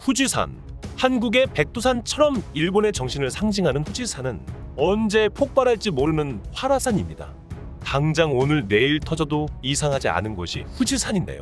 후지산, 한국의 백두산처럼 일본의 정신을 상징하는 후지산은 언제 폭발할지 모르는 활화산입니다. 당장 오늘 내일 터져도 이상하지 않은 곳이 후지산인데요.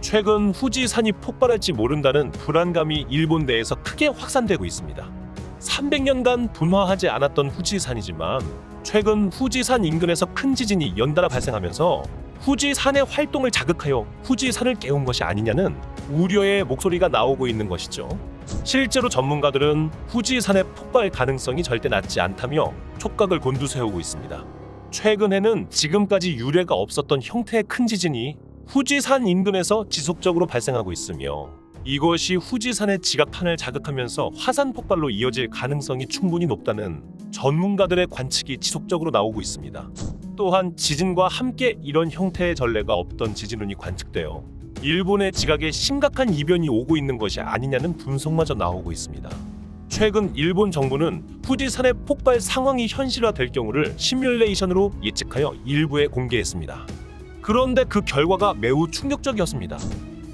최근 후지산이 폭발할지 모른다는 불안감이 일본 내에서 크게 확산되고 있습니다. 300년간 분화하지 않았던 후지산이지만 최근 후지산 인근에서 큰 지진이 연달아 발생하면서 후지산의 활동을 자극하여 후지산을 깨운 것이 아니냐는 우려의 목소리가 나오고 있는 것이죠. 실제로 전문가들은 후지산의 폭발 가능성이 절대 낮지 않다며 촉각을 곤두세우고 있습니다. 최근에는 지금까지 유례가 없었던 형태의 큰 지진이 후지산 인근에서 지속적으로 발생하고 있으며 이것이 후지산의 지각판을 자극하면서 화산 폭발로 이어질 가능성이 충분히 높다는 전문가들의 관측이 지속적으로 나오고 있습니다. 또한 지진과 함께 이런 형태의 전례가 없던 지진운이 관측되어 일본의 지각에 심각한 이변이 오고 있는 것이 아니냐는 분석마저 나오고 있습니다. 최근 일본 정부는 후지산의 폭발 상황이 현실화될 경우를 시뮬레이션으로 예측하여 일부에 공개했습니다. 그런데 그 결과가 매우 충격적이었습니다.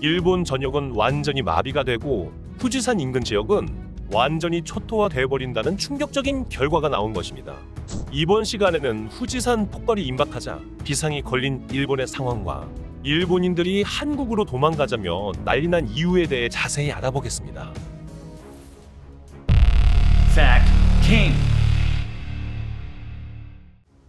일본 전역은 완전히 마비가 되고 후지산 인근 지역은 완전히 초토화되어 버린다는 충격적인 결과가 나온 것입니다. 이번 시간에는 후지산 폭발이 임박하자 비상이 걸린 일본의 상황과 일본인들이 한국으로 도망가자며 난리난 이유에 대해 자세히 알아보겠습니다. Fact King.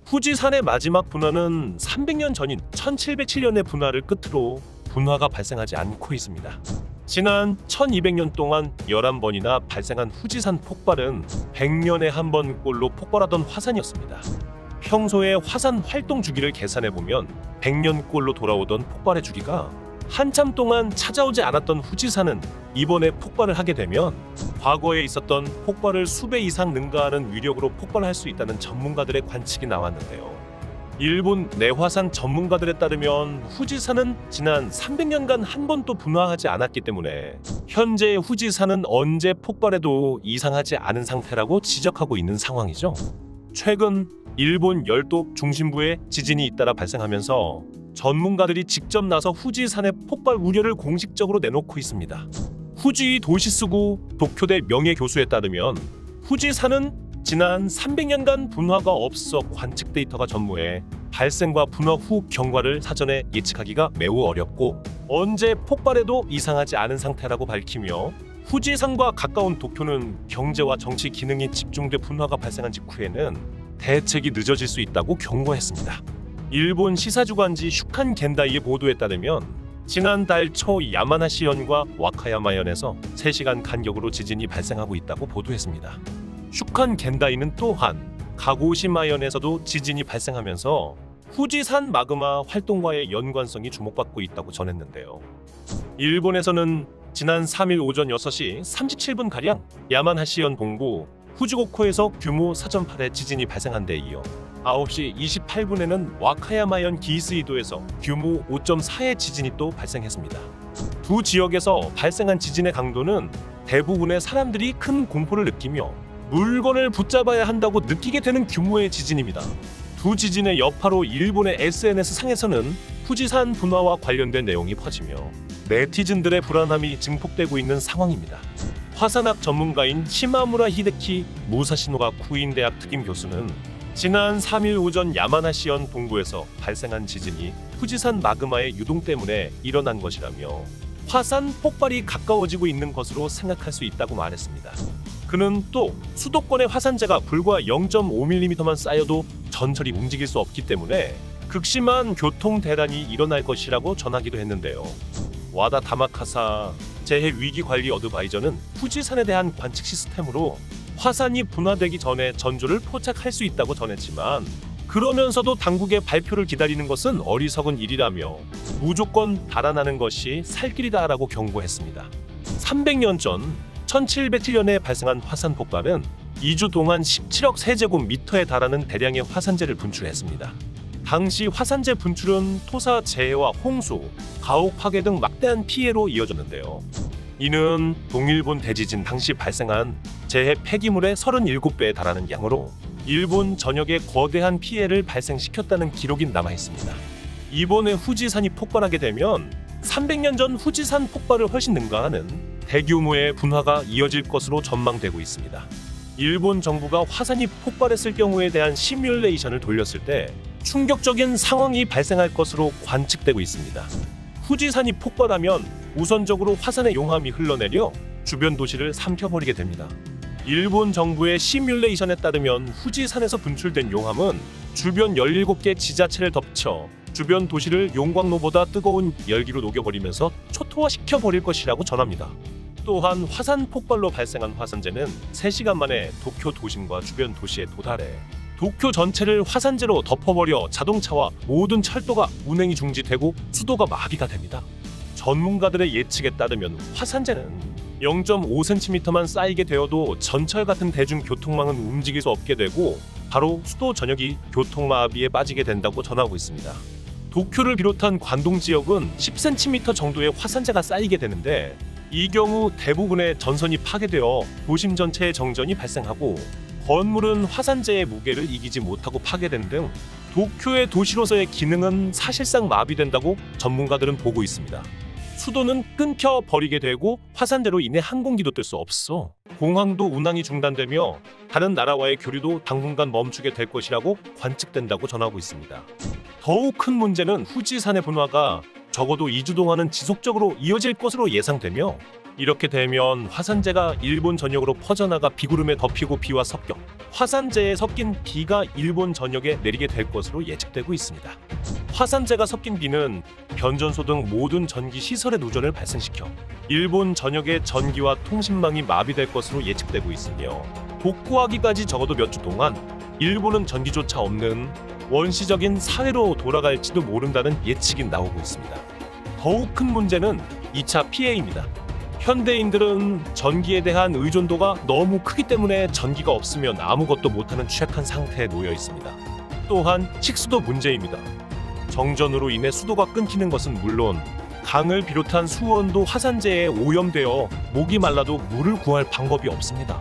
후지산의 마지막 분화는 300년 전인 1707년의 분화를 끝으로 분화가 발생하지 않고 있습니다. 지난 1200년 동안 11번이나 발생한 후지산 폭발은 100년에 한 번꼴로 폭발하던 화산이었습니다. 평소에 화산 활동 주기를 계산해보면 100년꼴로 돌아오던 폭발의 주기가 한참 동안 찾아오지 않았던 후지산은 이번에 폭발을 하게 되면 과거에 있었던 폭발을 수배 이상 능가하는 위력으로 폭발할 수 있다는 전문가들의 관측이 나왔는데요. 일본 내화산 전문가들에 따르면 후지산은 지난 300년간 한 번도 분화하지 않았기 때문에 현재 후지산은 언제 폭발해도 이상하지 않은 상태라고 지적하고 있는 상황이죠. 최근 일본 열도 중심부에 지진이 잇따라 발생하면서 전문가들이 직접 나서 후지산의 폭발 우려를 공식적으로 내놓고 있습니다. 후지 도시쓰고 도쿄대 명예교수에 따르면 후지산은 지난 300년간 분화가 없어 관측 데이터가 전무해 발생과 분화 후 경과를 사전에 예측하기가 매우 어렵고 언제 폭발해도 이상하지 않은 상태라고 밝히며 후지산과 가까운 도쿄는 경제와 정치 기능이 집중돼 분화가 발생한 직후에는 대책이 늦어질 수 있다고 경고했습니다. 일본 시사주간지 슈칸 겐다이의 보도에 따르면 지난달 초 야마나시현과 와카야마현에서 3시간 간격으로 지진이 발생하고 있다고 보도했습니다. 슈칸 겐다이는 또한 가고시마현에서도 지진이 발생하면서 후지산 마그마 활동과의 연관성이 주목받고 있다고 전했는데요. 일본에서는 지난 3일 오전 6시 37분가량 야마나시현 동부 후지고코에서 규모 4.8의 지진이 발생한 데 이어 9시 28분에는 와카야마현 기이스이도에서 규모 5.4의 지진이 또 발생했습니다. 두 지역에서 발생한 지진의 강도는 대부분의 사람들이 큰 공포를 느끼며 물건을 붙잡아야 한다고 느끼게 되는 규모의 지진입니다. 두 지진의 여파로 일본의 SNS상에서는 후지산 분화와 관련된 내용이 퍼지며 네티즌들의 불안함이 증폭되고 있는 상황입니다. 화산학 전문가인 시마무라 히데키 무사시노가 쿠인대학 특임 교수는 지난 3일 오전 야마나시현 동부에서 발생한 지진이 후지산 마그마의 유동 때문에 일어난 것이라며 화산 폭발이 가까워지고 있는 것으로 생각할 수 있다고 말했습니다. 그는 또 수도권의 화산재가 불과 0.5mm만 쌓여도 전철이 움직일 수 없기 때문에 극심한 교통 대란이 일어날 것이라고 전하기도 했는데요. 와다 다마카사 재해위기관리 어드바이저는 후지산에 대한 관측 시스템으로 화산이 분화되기 전에 전조를 포착할 수 있다고 전했지만 그러면서도 당국의 발표를 기다리는 것은 어리석은 일이라며 무조건 달아나는 것이 살 길이다라고 경고했습니다. 300년 전 1707년에 발생한 화산 폭발은 2주 동안 17억 세제곱미터에 달하는 대량의 화산재를 분출했습니다. 당시 화산재 분출은 토사 재해와 홍수, 가옥 파괴 등 막대한 피해로 이어졌는데요. 이는 동일본 대지진 당시 발생한 재해 폐기물의 37배에 달하는 양으로 일본 전역에 거대한 피해를 발생시켰다는 기록이 남아있습니다. 이번에 후지산이 폭발하게 되면 300년 전 후지산 폭발을 훨씬 능가하는 대규모의 분화가 이어질 것으로 전망되고 있습니다. 일본 정부가 화산이 폭발했을 경우에 대한 시뮬레이션을 돌렸을 때 충격적인 상황이 발생할 것으로 관측되고 있습니다. 후지산이 폭발하면 우선적으로 화산의 용암이 흘러내려 주변 도시를 삼켜버리게 됩니다. 일본 정부의 시뮬레이션에 따르면 후지산에서 분출된 용암은 주변 17개 지자체를 덮쳐 주변 도시를 용광로보다 뜨거운 열기로 녹여버리면서 초토화시켜버릴 것이라고 전합니다. 또한 화산 폭발로 발생한 화산재는 3시간 만에 도쿄 도심과 주변 도시에 도달해 도쿄 전체를 화산재로 덮어버려 자동차와 모든 철도가 운행이 중지되고 수도가 마비가 됩니다. 전문가들의 예측에 따르면 화산재는 0.5cm만 쌓이게 되어도 전철 같은 대중교통망은 움직일 수 없게 되고 바로 수도 전역이 교통마비에 빠지게 된다고 전하고 있습니다. 도쿄를 비롯한 관동 지역은 10cm 정도의 화산재가 쌓이게 되는데 이 경우 대부분의 전선이 파괴되어 도심 전체에 정전이 발생하고 건물은 화산재의 무게를 이기지 못하고 파괴되는 등 도쿄의 도시로서의 기능은 사실상 마비된다고 전문가들은 보고 있습니다. 수도는 끊겨 버리게 되고 화산재로 인해 항공기도 뜰 수 없어 공항도 운항이 중단되며 다른 나라와의 교류도 당분간 멈추게 될 것이라고 관측된다고 전하고 있습니다. 더욱 큰 문제는 후지산의 분화가 적어도 2주 동안은 지속적으로 이어질 것으로 예상되며 이렇게 되면 화산재가 일본 전역으로 퍼져나가 비구름에 덮이고 비와 섞여 화산재에 섞인 비가 일본 전역에 내리게 될 것으로 예측되고 있습니다. 화산재가 섞인 비는 변전소 등 모든 전기 시설의 누전을 발생시켜 일본 전역의 전기와 통신망이 마비될 것으로 예측되고 있으며 복구하기까지 적어도 몇 주 동안 일본은 전기조차 없는 원시적인 사회로 돌아갈지도 모른다는 예측이 나오고 있습니다. 더욱 큰 문제는 2차 피해입니다. 현대인들은 전기에 대한 의존도가 너무 크기 때문에 전기가 없으면 아무것도 못하는 취약한 상태에 놓여 있습니다. 또한 식수도 문제입니다. 정전으로 인해 수도가 끊기는 것은 물론 강을 비롯한 수원도 화산재에 오염되어 목이 말라도 물을 구할 방법이 없습니다.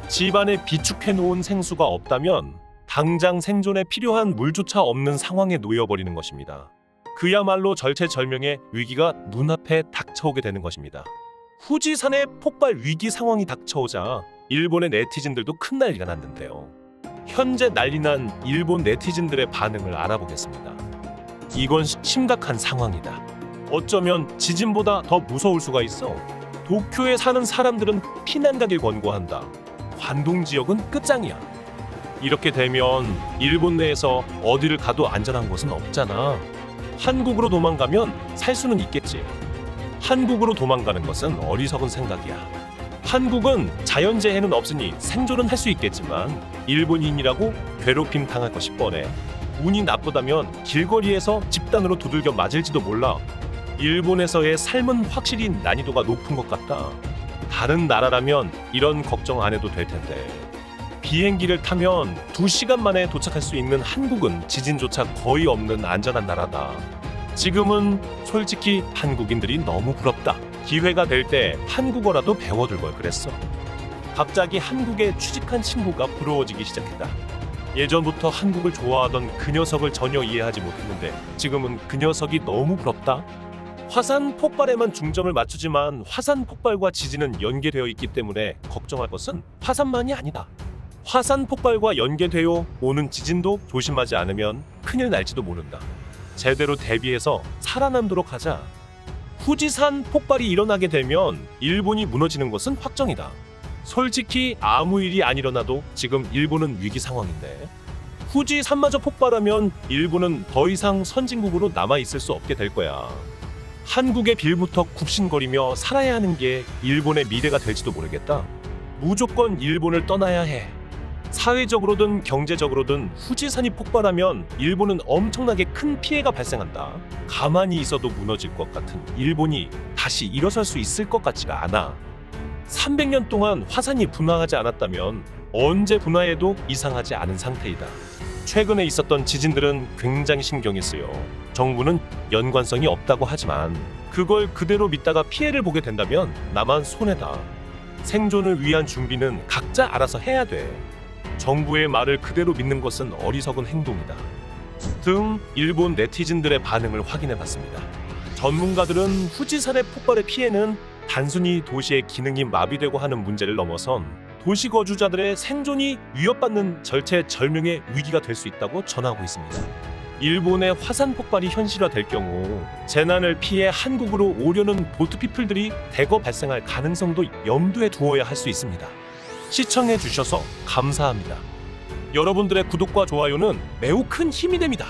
집안에 비축해 놓은 생수가 없다면 당장 생존에 필요한 물조차 없는 상황에 놓여버리는 것입니다. 그야말로 절체절명의 위기가 눈앞에 닥쳐오게 되는 것입니다. 후지산의 폭발 위기 상황이 닥쳐오자 일본의 네티즌들도 큰 난리가 났는데요. 현재 난리난 일본 네티즌들의 반응을 알아보겠습니다. 이건 심각한 상황이다. 어쩌면 지진보다 더 무서울 수가 있어. 도쿄에 사는 사람들은 피난 가길 권고한다. 관동 지역은 끝장이야. 이렇게 되면 일본 내에서 어디를 가도 안전한 곳은 없잖아. 한국으로 도망가면 살 수는 있겠지. 한국으로 도망가는 것은 어리석은 생각이야. 한국은 자연재해는 없으니 생존은 할 수 있겠지만 일본인이라고 괴롭힘 당할 것이 뻔해. 운이 나쁘다면 길거리에서 집단으로 두들겨 맞을지도 몰라. 일본에서의 삶은 확실히 난이도가 높은 것 같다. 다른 나라라면 이런 걱정 안 해도 될 텐데. 비행기를 타면 2시간 만에 도착할 수 있는 한국은 지진조차 거의 없는 안전한 나라다. 지금은 솔직히 한국인들이 너무 부럽다. 기회가 될 때 한국어라도 배워둘 걸 그랬어. 갑자기 한국에 취직한 친구가 부러워지기 시작했다. 예전부터 한국을 좋아하던 그 녀석을 전혀 이해하지 못했는데 지금은 그 녀석이 너무 부럽다. 화산 폭발에만 중점을 맞추지만 화산 폭발과 지진은 연계되어 있기 때문에 걱정할 것은 화산만이 아니다. 화산 폭발과 연계되어 오는 지진도 조심하지 않으면 큰일 날지도 모른다. 제대로 대비해서 살아남도록 하자. 후지산 폭발이 일어나게 되면 일본이 무너지는 것은 확정이다. 솔직히 아무 일이 안 일어나도 지금 일본은 위기 상황인데 후지산마저 폭발하면 일본은 더 이상 선진국으로 남아있을 수 없게 될 거야. 한국의 빌부터 굽신거리며 살아야 하는 게 일본의 미래가 될지도 모르겠다. 무조건 일본을 떠나야 해. 사회적으로든 경제적으로든 후지산이 폭발하면 일본은 엄청나게 큰 피해가 발생한다. 가만히 있어도 무너질 것 같은 일본이 다시 일어설 수 있을 것 같지가 않아. 300년 동안 화산이 분화하지 않았다면 언제 분화해도 이상하지 않은 상태이다. 최근에 있었던 지진들은 굉장히 신경이 쓰여 정부는 연관성이 없다고 하지만 그걸 그대로 믿다가 피해를 보게 된다면 나만 손해다. 생존을 위한 준비는 각자 알아서 해야 돼. 정부의 말을 그대로 믿는 것은 어리석은 행동이다. 등 일본 네티즌들의 반응을 확인해봤습니다. 전문가들은 후지산의 폭발의 피해는 단순히 도시의 기능이 마비되고 하는 문제를 넘어선 도시 거주자들의 생존이 위협받는 절체절명의 위기가 될 수 있다고 전하고 있습니다. 일본의 화산 폭발이 현실화될 경우 재난을 피해 한국으로 오려는 보트피플들이 대거 발생할 가능성도 염두에 두어야 할 수 있습니다. 시청해 주셔서 감사합니다. 여러분들의 구독과 좋아요는 매우 큰 힘이 됩니다.